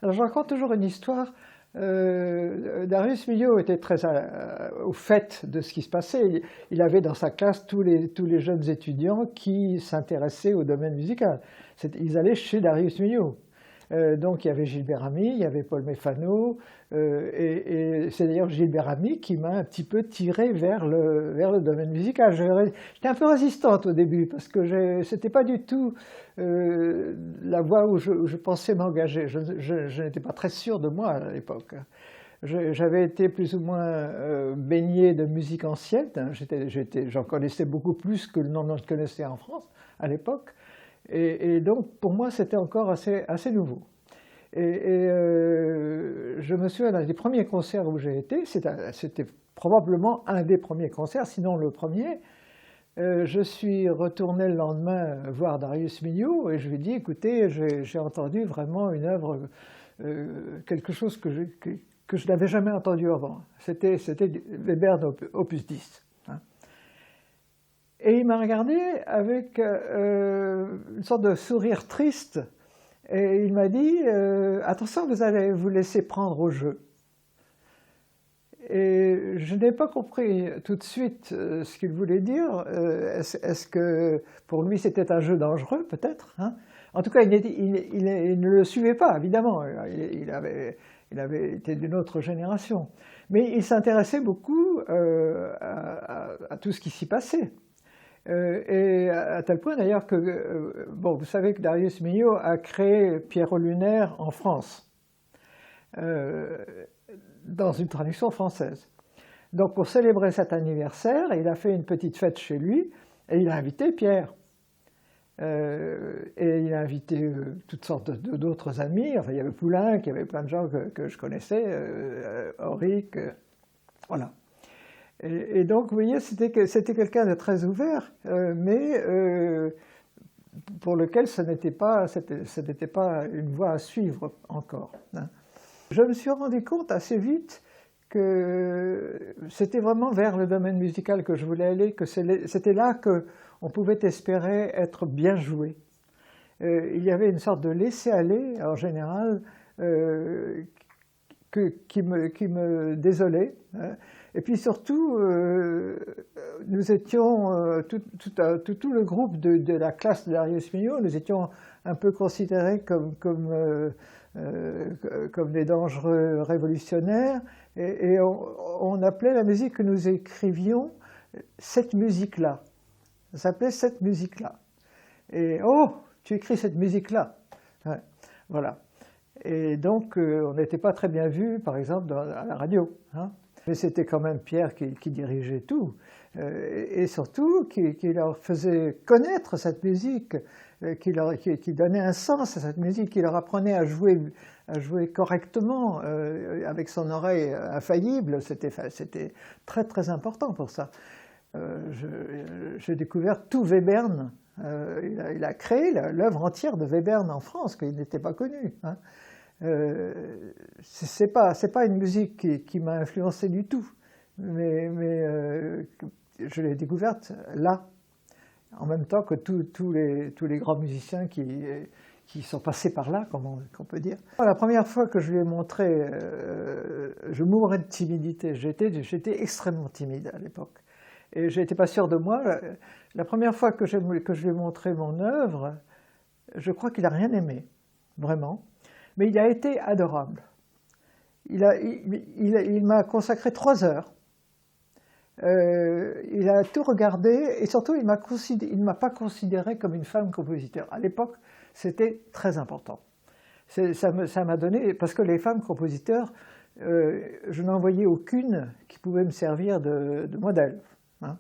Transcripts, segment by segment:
Alors je raconte toujours une histoire. Darius Milhaud était très au fait de ce qui se passait. Il avait dans sa classe tous les jeunes étudiants qui s'intéressaient au domaine musical. Ils allaient chez Darius Milhaud. Donc il y avait Gilbert Ramy, il y avait Paul Méphano, et c'est d'ailleurs Gilbert Ramy qui m'a un petit peu tiré vers le domaine musical. J'étais un peu résistante au début parce que c'était pas du tout la voie où je pensais m'engager. Je n'étais pas très sûr de moi à l'époque. J'avais été plus ou moins baigné de musique ancienne. J'en connaissais beaucoup plus que le nom connaissait en France à l'époque. Et donc, pour moi, c'était encore assez nouveau. Je me souviens d'un des premiers concerts où j'ai été, c'était probablement un des premiers concerts, sinon le premier. Je suis retourné le lendemain voir Darius Milhaud et je lui ai dit, écoutez, j'ai entendu vraiment une œuvre, quelque chose que je n'avais jamais entendu avant. C'était Webern Opus 10. Et il m'a regardé avec une sorte de sourire triste. Et il m'a dit attention, vous allez vous laisser prendre au jeu. Et je n'ai pas compris tout de suite ce qu'il voulait dire. Est-ce que pour lui c'était un jeu dangereux, peut-être, hein? En tout cas, il ne le suivait pas, évidemment. Il avait été d'une autre génération. Mais il s'intéressait beaucoup à tout ce qui s'y passait. Et à tel point d'ailleurs que, bon, vous savez que Darius Milhaud a créé Pierrot Lunaire en France, dans une traduction française. Donc pour célébrer cet anniversaire, il a fait une petite fête chez lui et il a invité Pierre. Et il a invité toutes sortes d'autres amis. Enfin, il y avait Poulenc, il y avait plein de gens que je connaissais, Auric, voilà. Et donc, vous voyez, c'était quelqu'un de très ouvert, mais pour lequel ce n'était pas une voie à suivre encore, hein. Je me suis rendu compte assez vite que c'était vraiment vers le domaine musical que je voulais aller, que c'était là qu'on pouvait espérer être bien joué. Il y avait une sorte de laisser-aller, en général, qui me désolait, hein. Et puis surtout, nous étions, tout le groupe de la classe de Darius Milhaud, nous étions un peu considérés comme des dangereux révolutionnaires, et on appelait la musique que nous écrivions cette musique-là. Ça s'appelait cette musique-là. Et oh, tu écris cette musique-là. Ouais, voilà. Et donc, on n'était pas très bien vus, par exemple, à la radio, hein. Mais c'était quand même Pierre qui dirigeait tout, et surtout qui leur faisait connaître cette musique, qui donnait un sens à cette musique, qui leur apprenait à jouer correctement, avec son oreille infaillible. C'était très très important pour ça. J'ai découvert tout Webern. Il a créé l'œuvre entière de Webern en France, qui n'était pas connue, hein. C'est pas une musique qui m'a influencé du tout, mais je l'ai découverte là, en même temps que tous les grands musiciens qui sont passés par là, comme on peut dire. La première fois que je lui ai montré, je mourais de timidité. J'étais extrêmement timide à l'époque. Et je n'étais pas sûr de moi. La première fois que je lui ai montré mon œuvre, je crois qu'il n'a rien aimé, vraiment. Mais il a été adorable. Il m'a consacré 3 heures. Il a tout regardé et surtout il ne m'a pas considéré comme une femme compositeur. À l'époque, c'était très important. Ça m'a donné, parce que les femmes compositeurs, je n'en voyais aucune qui pouvait me servir de modèle, hein.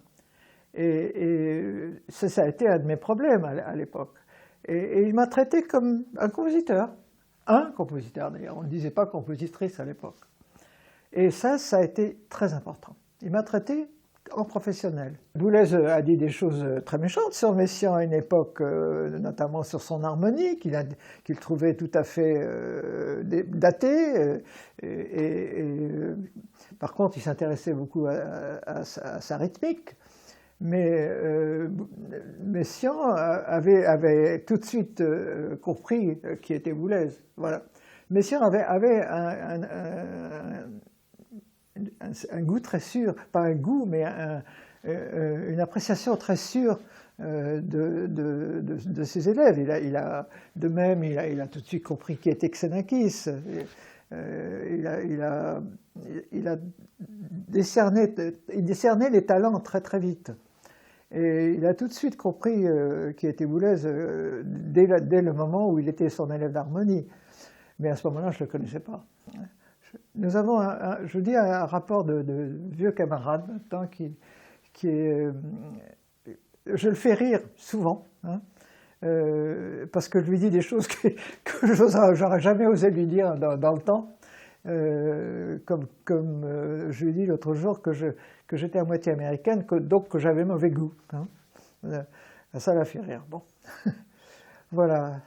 Et ça a été un de mes problèmes à l'époque. Et il m'a traité comme un compositeur. Un compositeur d'ailleurs, on ne disait pas compositrice à l'époque. Et ça a été très important. Il m'a traité en professionnel. Boulez a dit des choses très méchantes sur Messiaen à une époque, notamment sur son harmonie, qu'il trouvait tout à fait datée. Par contre, il s'intéressait beaucoup à sa rythmique. Mais Messiaen avait tout de suite compris qui était Boulez. Voilà. Messiaen avait un goût très sûr, pas un goût, mais une appréciation très sûre de ses élèves. De même, il a tout de suite compris qui était Xenakis. Il décernait les talents très très vite. Et il a tout de suite compris qui était Boulez dès le moment où il était son élève d'harmonie. Mais à ce moment-là, je ne le connaissais pas. Nous avons, je dis, un rapport de vieux camarades maintenant qui est... je le fais rire souvent, hein, parce que je lui dis des choses que j'aurais jamais osé lui dire dans le temps. Comme je lui ai dit l'autre jour que j'étais à moitié américaine, donc que j'avais mauvais goût. Hein. Ça l'a fait rire. Bon, voilà.